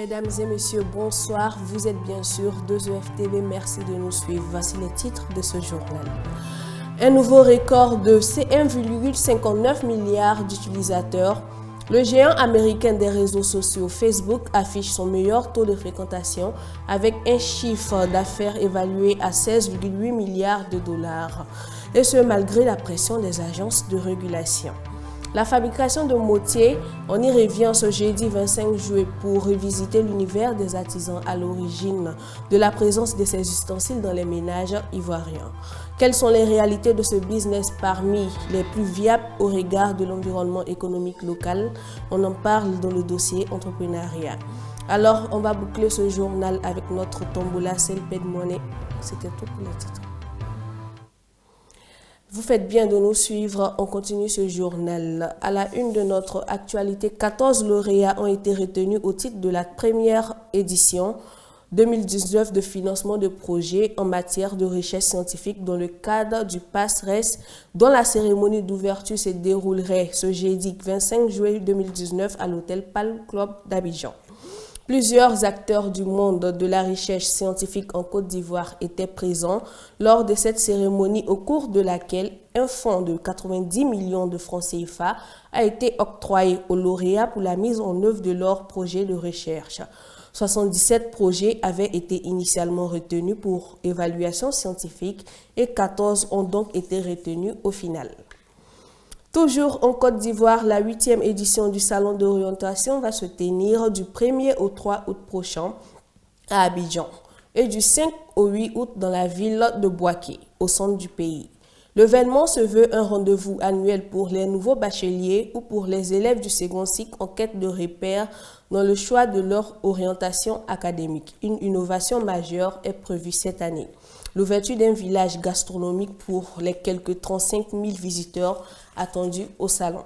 Mesdames et messieurs, bonsoir. Vous êtes bien sûr 2EFTV. Merci de nous suivre. Voici les titres de ce journal. Un nouveau record de 1,59 milliard d'utilisateurs. Le géant américain des réseaux sociaux Facebook affiche son meilleur taux de fréquentation avec un chiffre d'affaires évalué à 16,8 milliards de dollars. Et ce malgré la pression des agences de régulation. La fabrication de motiers, on y revient ce jeudi 25 juillet pour revisiter l'univers des artisans à l'origine de la présence de ces ustensiles dans les ménages ivoiriens. Quelles sont les réalités de ce business parmi les plus viables au regard de l'environnement économique local? On en parle dans le dossier entrepreneuriat. Alors, on va boucler ce journal avec notre tombola Selped Money. C'était tout pour les titres. Vous faites bien de nous suivre, on continue ce journal. À la une de notre actualité, 14 lauréats ont été retenus au titre de la première édition 2019 de financement de projets en matière de recherche scientifique dans le cadre du PASRES, dont la cérémonie d'ouverture se déroulerait ce jeudi 25 juillet 2019 à l'hôtel Palm Club d'Abidjan. Plusieurs acteurs du monde de la recherche scientifique en Côte d'Ivoire étaient présents lors de cette cérémonie au cours de laquelle un fonds de 90 millions de francs CFA a été octroyé aux lauréats pour la mise en œuvre de leurs projets de recherche. 77 projets avaient été initialement retenus pour évaluation scientifique et 14 ont donc été retenus au final. Toujours en Côte d'Ivoire, la 8e édition du Salon d'orientation va se tenir du 1er au 3 août prochain à Abidjan et du 5 au 8 août dans la ville de Bouaké, au centre du pays. L'événement se veut un rendez-vous annuel pour les nouveaux bacheliers ou pour les élèves du second cycle en quête de repères dans le choix de leur orientation académique. Une innovation majeure est prévue cette année. L'ouverture d'un village gastronomique pour les quelques 35 000 visiteurs attendus au salon.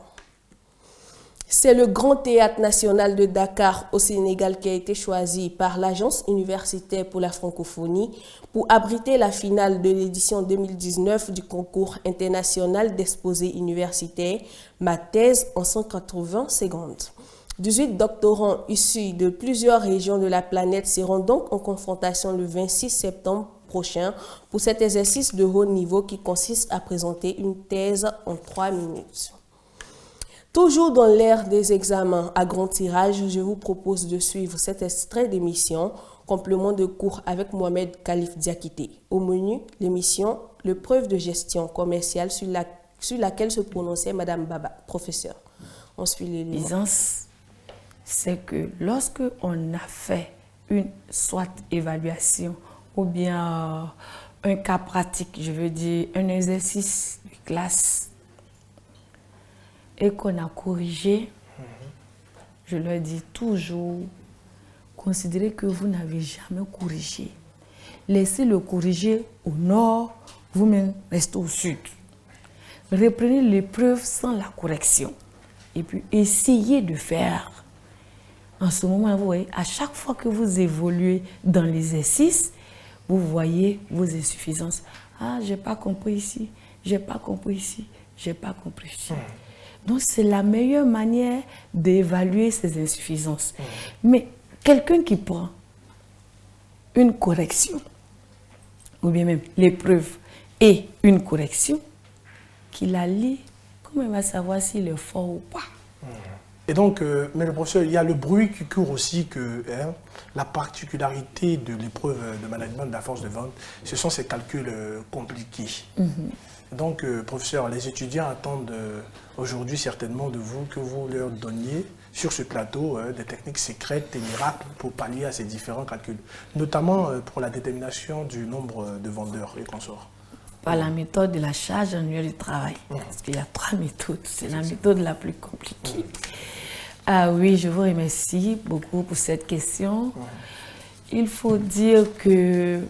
C'est le Grand Théâtre National de Dakar au Sénégal qui a été choisi par l'Agence universitaire pour la francophonie pour abriter la finale de l'édition 2019 du concours international d'exposés universitaires Ma thèse en 180 secondes. 18 doctorants issus de plusieurs régions de la planète seront donc en confrontation le 26 septembre prochain pour cet exercice de haut niveau qui consiste à présenter une thèse en 3 minutes. Toujours dans l'ère des examens à grand tirage, je vous propose de suivre cet extrait d'émission complément de cours avec Mohamed Khalif Diakité. Au menu, l'émission L'épreuve de gestion commerciale sur laquelle se prononçait Madame Baba, professeur. On suit l'élément. C'est que lorsque on a fait une soit évaluation ou bien un cas pratique, je veux dire un exercice de classe, et qu'on a corrigé, je leur dis toujours, considérez que vous n'avez jamais corrigé. Laissez le corriger au nord, vous-même restez au sud. Reprenez l'épreuve sans la correction. Et puis essayez de faire. En ce moment, vous voyez, à chaque fois que vous évoluez dans l'exercice, vous voyez vos insuffisances. Ah, j'ai pas compris ici, j'ai pas compris ici, j'ai pas compris ici. Donc, c'est la meilleure manière d'évaluer ces insuffisances. Mais quelqu'un qui prend une correction, ou bien même l'épreuve et une correction, qui la lit, comment il va savoir s'il est fort ou pas? Et donc, mais le professeur, il y a le bruit qui court aussi que la particularité de l'épreuve de management de la force de vente, ce sont ces calculs compliqués. Donc, professeur, les étudiants attendent aujourd'hui certainement de vous que vous leur donniez sur ce plateau des techniques secrètes et miracles pour pallier à ces différents calculs, notamment pour la détermination du nombre de vendeurs et consorts. Par la méthode de la charge annuelle du travail. Parce qu'il y a 3 méthodes. C'est la méthode la plus compliquée. Ah oui, je vous remercie beaucoup pour cette question. Il faut dire que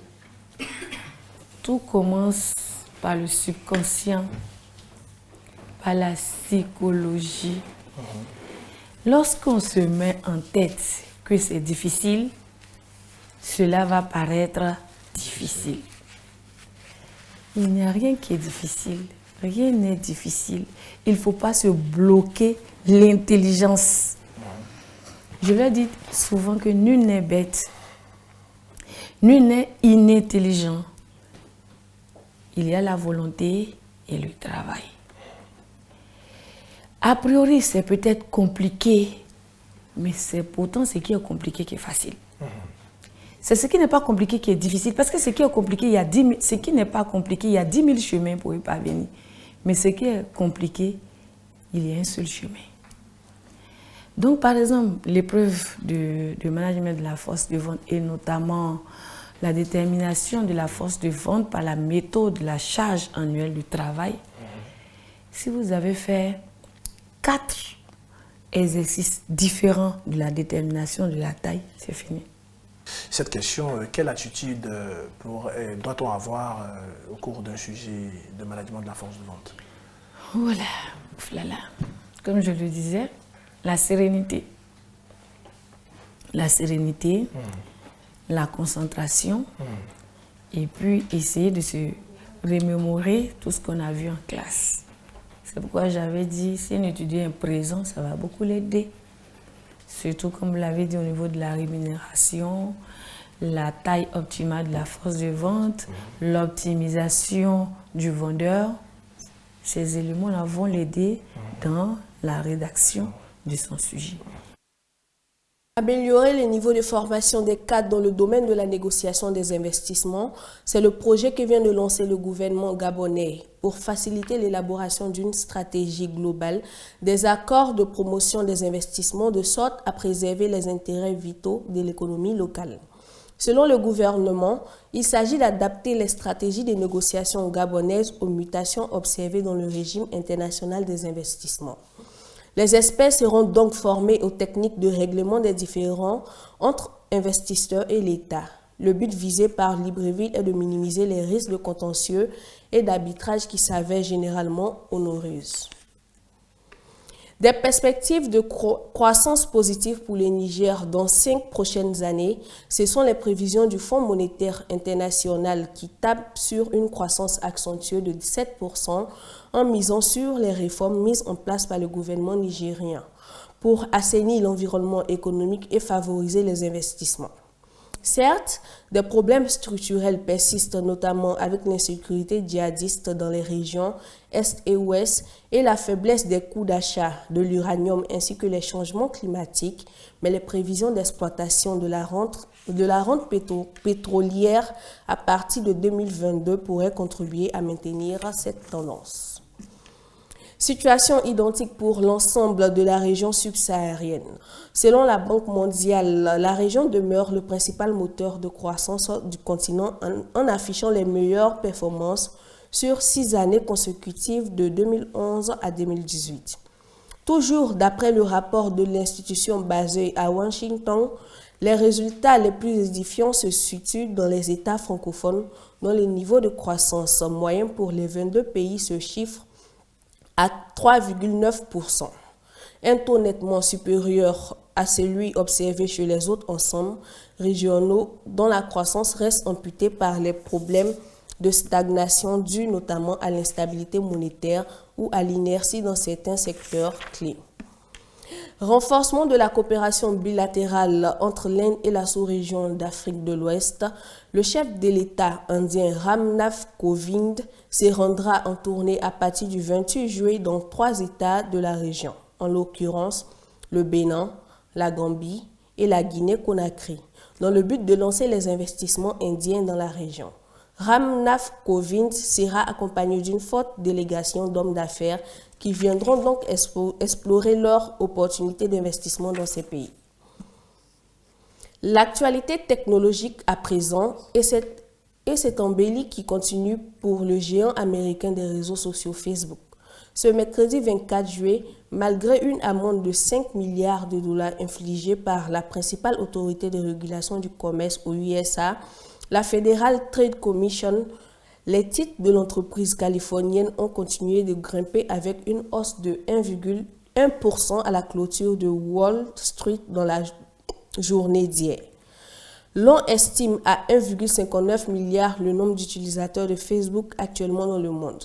tout commence par le subconscient, par la psychologie. Lorsqu'on se met en tête que c'est difficile, cela va paraître difficile. Il n'y a rien qui est difficile. Rien n'est difficile. Il ne faut pas se bloquer l'intelligence. Je leur dis souvent que nul n'est bête, nul n'est inintelligent. Il y a la volonté et le travail. A priori, c'est peut-être compliqué, mais c'est pourtant ce qui est compliqué qui est facile. C'est ce qui n'est pas compliqué qui est difficile, parce que ce qui est compliqué, ce qui n'est pas compliqué, il y a 10 000 chemins pour y parvenir. Mais ce qui est compliqué, il y a un seul chemin. Donc, par exemple, l'épreuve de management de la force de vente et notamment la détermination de la force de vente par la méthode de la charge annuelle du travail. Si vous avez fait 4 exercices différents de la détermination de la taille, c'est fini. Cette question, quelle attitude doit-on avoir au cours d'un sujet de management de la force de vente? Voilà. Comme je le disais, la sérénité. La sérénité, la concentration, et puis essayer de se remémorer tout ce qu'on a vu en classe. C'est pourquoi j'avais dit, si un étudiant est présent, ça va beaucoup l'aider. Surtout, comme vous l'avez dit, au niveau de la rémunération, la taille optimale de la force de vente, l'optimisation du vendeur. Ces éléments-là vont l'aider dans la rédaction de son sujet. Améliorer les niveaux de formation des cadres dans le domaine de la négociation des investissements, c'est le projet que vient de lancer le gouvernement gabonais pour faciliter l'élaboration d'une stratégie globale des accords de promotion des investissements de sorte à préserver les intérêts vitaux de l'économie locale. Selon le gouvernement, il s'agit d'adapter les stratégies de négociation gabonaises aux mutations observées dans le régime international des investissements. Les experts seront donc formés aux techniques de règlement des différends entre investisseurs et l'État. Le but visé par Libreville est de minimiser les risques de contentieux et d'arbitrage qui s'avèrent généralement onéreuses. Des perspectives de croissance positive pour le Niger dans 5 prochaines années, ce sont les prévisions du Fonds monétaire international qui tape sur une croissance accentuée de 17% en misant sur les réformes mises en place par le gouvernement nigérien pour assainir l'environnement économique et favoriser les investissements. Certes, des problèmes structurels persistent, notamment avec l'insécurité djihadiste dans les régions Est et Ouest et la faiblesse des coûts d'achat de l'uranium ainsi que les changements climatiques, mais les prévisions d'exploitation de la rente pétrolière à partir de 2022 pourraient contribuer à maintenir cette tendance. Situation identique pour l'ensemble de la région subsaharienne. Selon la Banque mondiale, la région demeure le principal moteur de croissance du continent en affichant les meilleures performances sur 6 années consécutives de 2011 à 2018. Toujours d'après le rapport de l'institution basée à Washington, les résultats les plus édifiants se situent dans les États francophones dont les niveaux de croissance moyens pour les 22 pays se chiffrent à 3,9%, un taux nettement supérieur à celui observé chez les autres ensembles régionaux dont la croissance reste amputée par les problèmes de stagnation dus notamment à l'instabilité monétaire ou à l'inertie dans certains secteurs clés. Renforcement de la coopération bilatérale entre l'Inde et la sous-région d'Afrique de l'Ouest, le chef de l'État indien Ramnath Kovind se rendra en tournée à partir du 28 juillet dans 3 États de la région, en l'occurrence le Bénin, la Gambie et la Guinée-Conakry, dans le but de lancer les investissements indiens dans la région. Ramnath Kovind sera accompagné d'une forte délégation d'hommes d'affaires qui viendront donc explorer leurs opportunités d'investissement dans ces pays. L'actualité technologique à présent est cette embellie qui continue pour le géant américain des réseaux sociaux Facebook. Ce mercredi 24 juillet, malgré une amende de 5 milliards de dollars infligée par la principale autorité de régulation du commerce aux USA, la Federal Trade Commission, les titres de l'entreprise californienne ont continué de grimper avec une hausse de 1,1% à la clôture de Wall Street dans la journée d'hier. L'on estime à 1,59 milliard le nombre d'utilisateurs de Facebook actuellement dans le monde,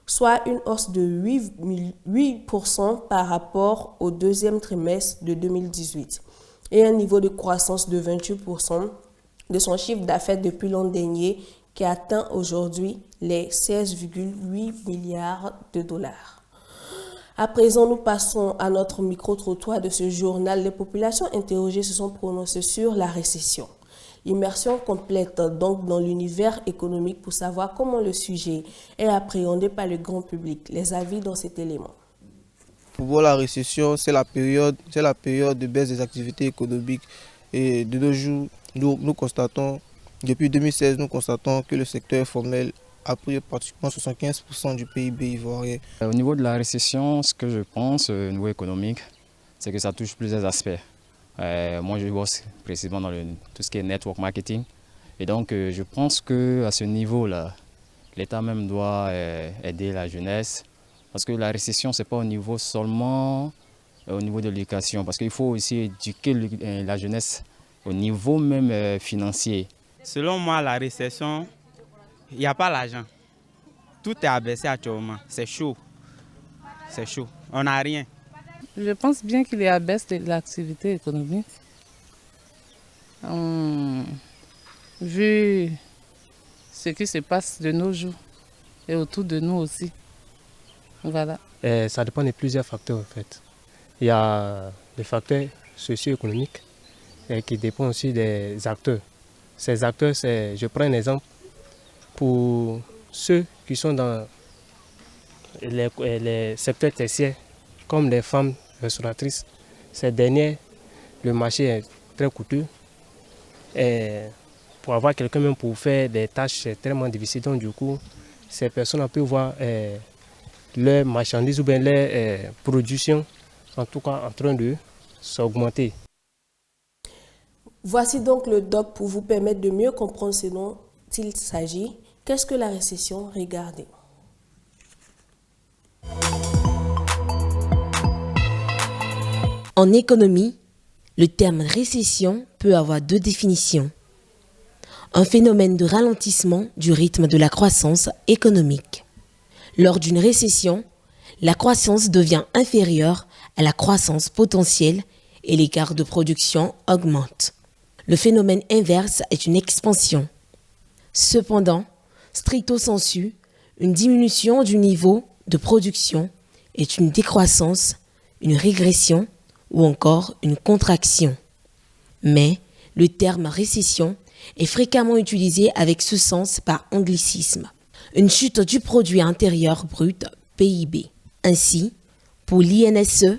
soit une hausse de 8% par rapport au deuxième trimestre de 2018. et un niveau de croissance de 28% de son chiffre d'affaires depuis l'an dernier qui atteint aujourd'hui les 16,8 milliards de dollars. À présent, nous passons à notre micro-trottoir de ce journal. Les populations interrogées se sont prononcées sur la récession. Immersion complète donc dans l'univers économique pour savoir comment le sujet est appréhendé par le grand public. Les avis dans cet élément. Pour voir la récession, c'est la période de baisse des activités économiques. Et de nos jours, nous constatons, depuis 2016, nous constatons que le secteur formel a pris pratiquement 75% du PIB ivoirien. Au niveau de la récession, ce que je pense au niveau économique, c'est que ça touche plusieurs aspects. Moi, je bosse précisément dans tout ce qui est network marketing. Et donc, je pense qu'à ce niveau-là, l'État même doit aider la jeunesse. Parce que la récession, ce n'est pas au niveau seulement au niveau de l'éducation. Parce qu'il faut aussi éduquer la jeunesse au niveau même financier. Selon moi, la récession, il n'y a pas l'argent. Tout est abaissé actuellement. C'est chaud. C'est chaud. On n'a rien. Je pense bien qu'il y a baisse de l'activité économique. Vu ce qui se passe de nos jours et autour de nous aussi. Voilà. Ça dépend de plusieurs facteurs en fait. Il y a les facteurs socio-économiques qui dépendent aussi des acteurs. Ces acteurs, je prends un exemple pour ceux qui sont dans les secteurs tertiaires, comme les femmes restauratrices. Ces dernières, le marché est très coûteux. Et pour avoir quelqu'un même pour faire des tâches, c'est tellement difficile. Donc du coup, ces personnes peuvent voir leur marchandise ou bien leur production, en tout cas en train de s'augmenter. Voici donc le doc pour vous permettre de mieux comprendre ce dont il s'agit. Qu'est-ce que la récession? Regardez. En économie, le terme récession peut avoir deux définitions. Un phénomène de ralentissement du rythme de la croissance économique. Lors d'une récession, la croissance devient inférieure à la croissance potentielle et l'écart de production augmente. Le phénomène inverse est une expansion. Cependant, stricto sensu, une diminution du niveau de production est une décroissance, une régression ou encore une contraction. Mais le terme récession est fréquemment utilisé avec ce sens par anglicisme. Une chute du produit intérieur brut, PIB. Ainsi, pour l'INSE,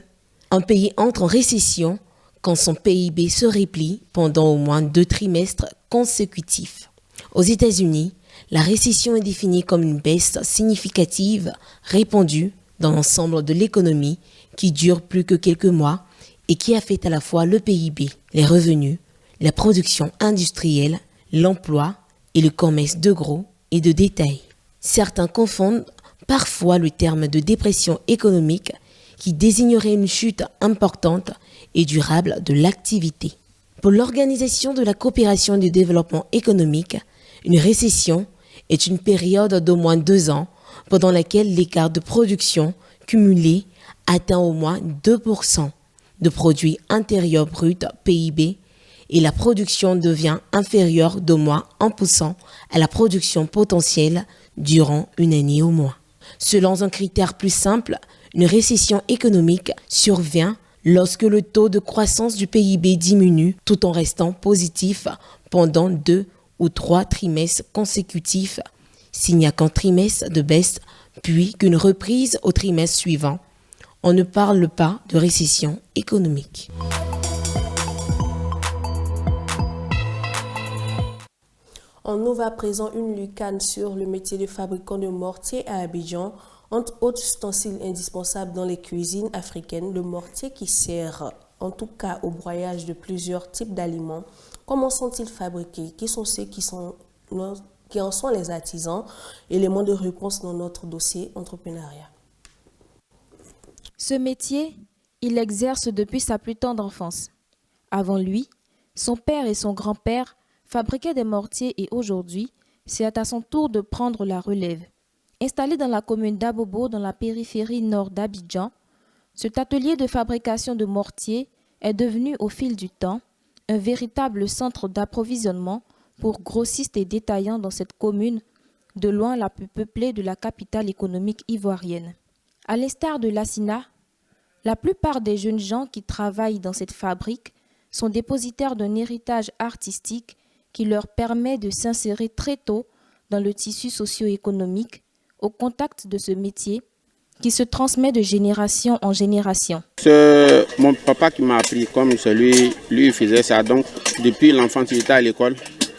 un pays entre en récession quand son PIB se replie pendant au moins 2 trimestres consécutifs. Aux États-Unis, la récession est définie comme une baisse significative répandue dans l'ensemble de l'économie qui dure plus que quelques mois et qui affecte à la fois le PIB, les revenus, la production industrielle, l'emploi et le commerce de gros et de détail. Certains confondent parfois le terme de dépression économique qui désignerait une chute importante et durable de l'activité. Pour l'Organisation de la coopération et du développement économique, une récession est une période d'au moins 2 ans pendant laquelle l'écart de production cumulé atteint au moins 2% de produit intérieur brut PIB et la production devient inférieure d'au moins 1% à la production potentielle durant une année au moins. Selon un critère plus simple, une récession économique survient lorsque le taux de croissance du PIB diminue tout en restant positif pendant 2 ou 3 trimestres consécutifs, s'il n'y a qu'un trimestre de baisse, puis qu'une reprise au trimestre suivant. On ne parle pas de récession économique. On ouvre à présent une lucane sur le métier de fabricant de mortier à Abidjan. Entre autres ustensiles indispensables dans les cuisines africaines, le mortier qui sert en tout cas au broyage de plusieurs types d'aliments. Comment sont-ils fabriqués? Qui sont ceux qui en sont les artisans? Élément de réponse dans notre dossier entrepreneuriat. Ce métier, il l'exerce depuis sa plus tendre enfance. Avant lui, son père et son grand-père fabriquaient des mortiers et aujourd'hui, c'est à son tour de prendre la relève. Installé dans la commune d'Abobo, dans la périphérie nord d'Abidjan, cet atelier de fabrication de mortiers est devenu au fil du temps un véritable centre d'approvisionnement pour grossistes et détaillants dans cette commune, de loin la plus peuplée de la capitale économique ivoirienne. À l'instar de l'Assina, la plupart des jeunes gens qui travaillent dans cette fabrique sont dépositaires d'un héritage artistique qui leur permet de s'insérer très tôt dans le tissu socio-économique, au contact de ce métier qui se transmet de génération en génération. C'est mon papa qui m'a appris comme celui, lui il faisait ça. Donc depuis l'enfance il était à l'école,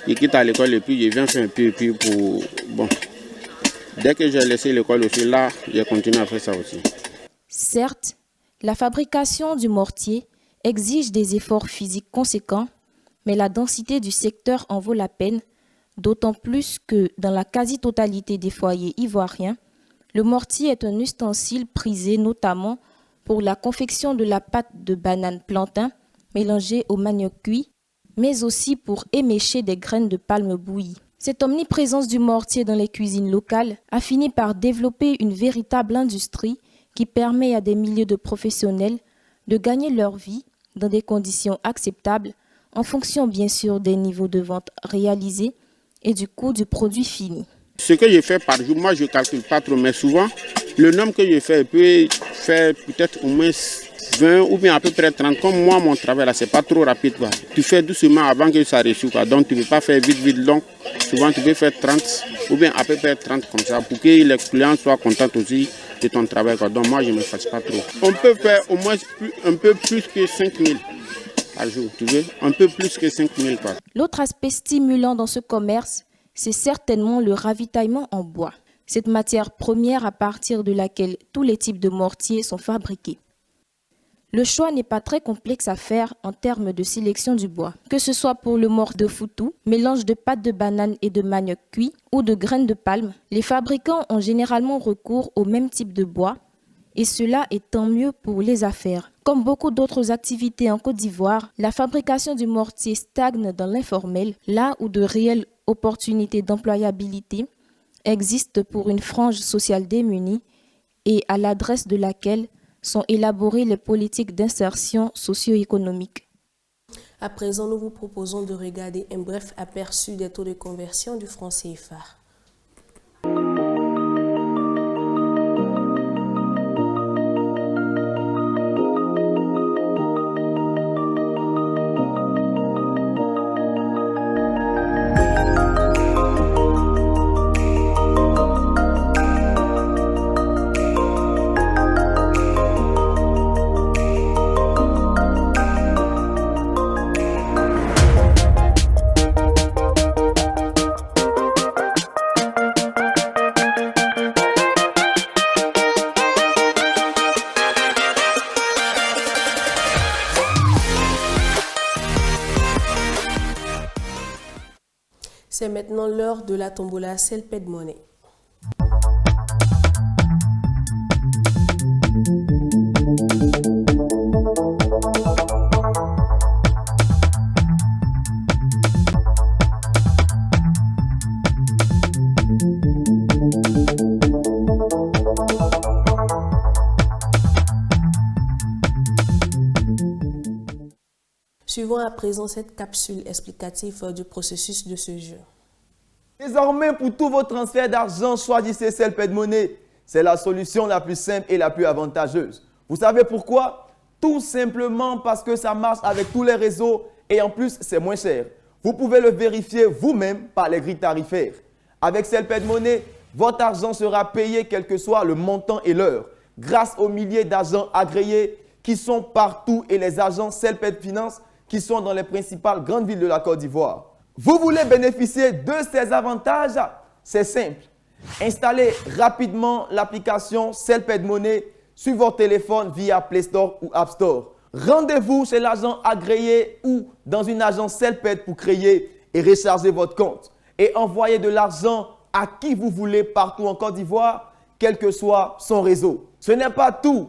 il quitte à l'école et puis il vient faire un peu pour... Bon, dès que j'ai laissé l'école aussi, là, j'ai continué à faire ça aussi. Certes, la fabrication du mortier exige des efforts physiques conséquents, mais la densité du secteur en vaut la peine, d'autant plus que dans la quasi-totalité des foyers ivoiriens, le mortier est un ustensile prisé notamment pour la confection de la pâte de banane plantain mélangée au manioc cuit, mais aussi pour émécher des graines de palme bouillies. Cette omniprésence du mortier dans les cuisines locales a fini par développer une véritable industrie qui permet à des milliers de professionnels de gagner leur vie dans des conditions acceptables, en fonction bien sûr des niveaux de vente réalisés et du coût du produit fini. Ce que je fais par jour, moi je ne calcule pas trop, mais souvent, le nombre que je fais, je peux faire peut-être au moins 20 ou bien à peu près 30. Comme moi, mon travail là, c'est pas trop rapide, quoi. Tu fais doucement avant que ça réussisse, quoi. Donc tu ne peux pas faire vite. Donc souvent tu peux faire 30 ou bien à peu près 30 comme ça pour que les clients soient contents aussi de ton travail, quoi. Donc moi je ne me fasse pas trop. On peut faire au moins un peu plus que 5 000 par jour, tu veux, un peu plus que 5 000, quoi. L'autre aspect stimulant dans ce commerce, c'est certainement le ravitaillement en bois. Cette matière première à partir de laquelle tous les types de mortiers sont fabriqués. Le choix n'est pas très complexe à faire en termes de sélection du bois. Que ce soit pour le mortier de foutou, mélange de pâte de banane et de manioc cuit ou de graines de palme, les fabricants ont généralement recours au même type de bois et cela est tant mieux pour les affaires. Comme beaucoup d'autres activités en Côte d'Ivoire, la fabrication du mortier stagne dans l'informel, là où de réelles opportunités d'employabilité existent pour une frange sociale démunie et à l'adresse de laquelle sont élaborées les politiques d'insertion socio-économique. À présent, nous vous proposons de regarder un bref aperçu des taux de conversion du franc CFA. C'est maintenant l'heure de la tombola Selped Money. Suivons à présent cette capsule explicative du processus de ce jeu. Désormais, pour tous vos transferts d'argent, choisissez Selped Money. C'est la solution la plus simple et la plus avantageuse. Vous savez pourquoi? Tout simplement parce que ça marche avec tous les réseaux et en plus, c'est moins cher. Vous pouvez le vérifier vous-même par les grilles tarifaires. Avec Selped Money, votre argent sera payé quel que soit le montant et l'heure, grâce aux milliers d'agents agréés qui sont partout et les agents Selped Finance qui sont dans les principales grandes villes de la Côte d'Ivoire. Vous voulez bénéficier de ces avantages? C'est simple. Installez rapidement l'application Selped Money sur votre téléphone via Play Store ou App Store. Rendez-vous chez l'agent agréé ou dans une agence Selped pour créer et recharger votre compte et envoyer de l'argent à qui vous voulez partout en Côte d'Ivoire, quel que soit son réseau. Ce n'est pas tout.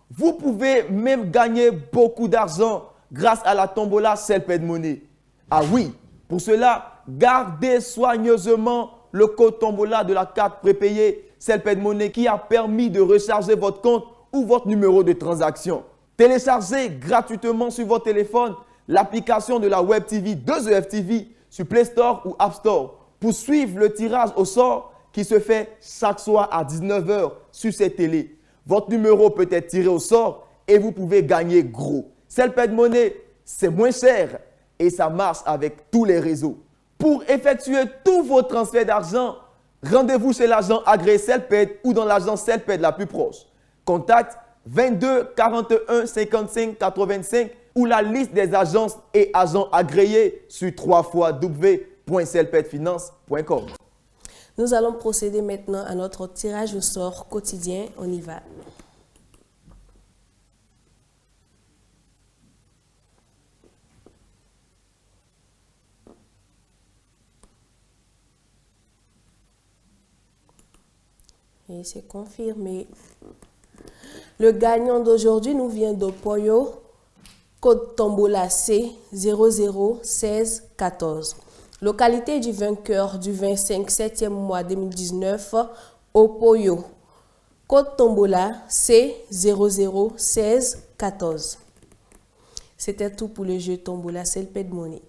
Vous pouvez même gagner beaucoup d'argent grâce à la tombola Selped Money. Ah oui, pour cela, gardez soigneusement le code tombola de la carte prépayée Selped Money qui a permis de recharger votre compte ou votre numéro de transaction. Téléchargez gratuitement sur votre téléphone l'application de la Web TV 2EF TV sur Play Store ou App Store pour suivre le tirage au sort qui se fait chaque soir à 19 h sur cette télé. Votre numéro peut être tiré au sort et vous pouvez gagner gros. Celped Money, c'est moins cher et ça marche avec tous les réseaux. Pour effectuer tous vos transferts d'argent, rendez-vous chez l'agent agréé Celped ou dans l'agence Celped la plus proche. Contact 22 41 55 85 ou la liste des agences et agents agréés sur www.celpedfinance.com. Nous allons procéder maintenant à notre tirage au sort quotidien. On y va. Et c'est confirmé. Le gagnant d'aujourd'hui nous vient de Poyo, code Tombola C 001614. Localité du vainqueur du 25 7e mois 2019 au Poyo. Code Tombola C 001614. C'était tout pour le jeu Tombola Celped Money.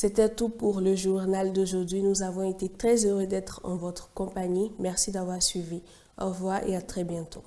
C'était tout pour le journal d'aujourd'hui. Nous avons été très heureux d'être en votre compagnie. Merci d'avoir suivi. Au revoir et à très bientôt.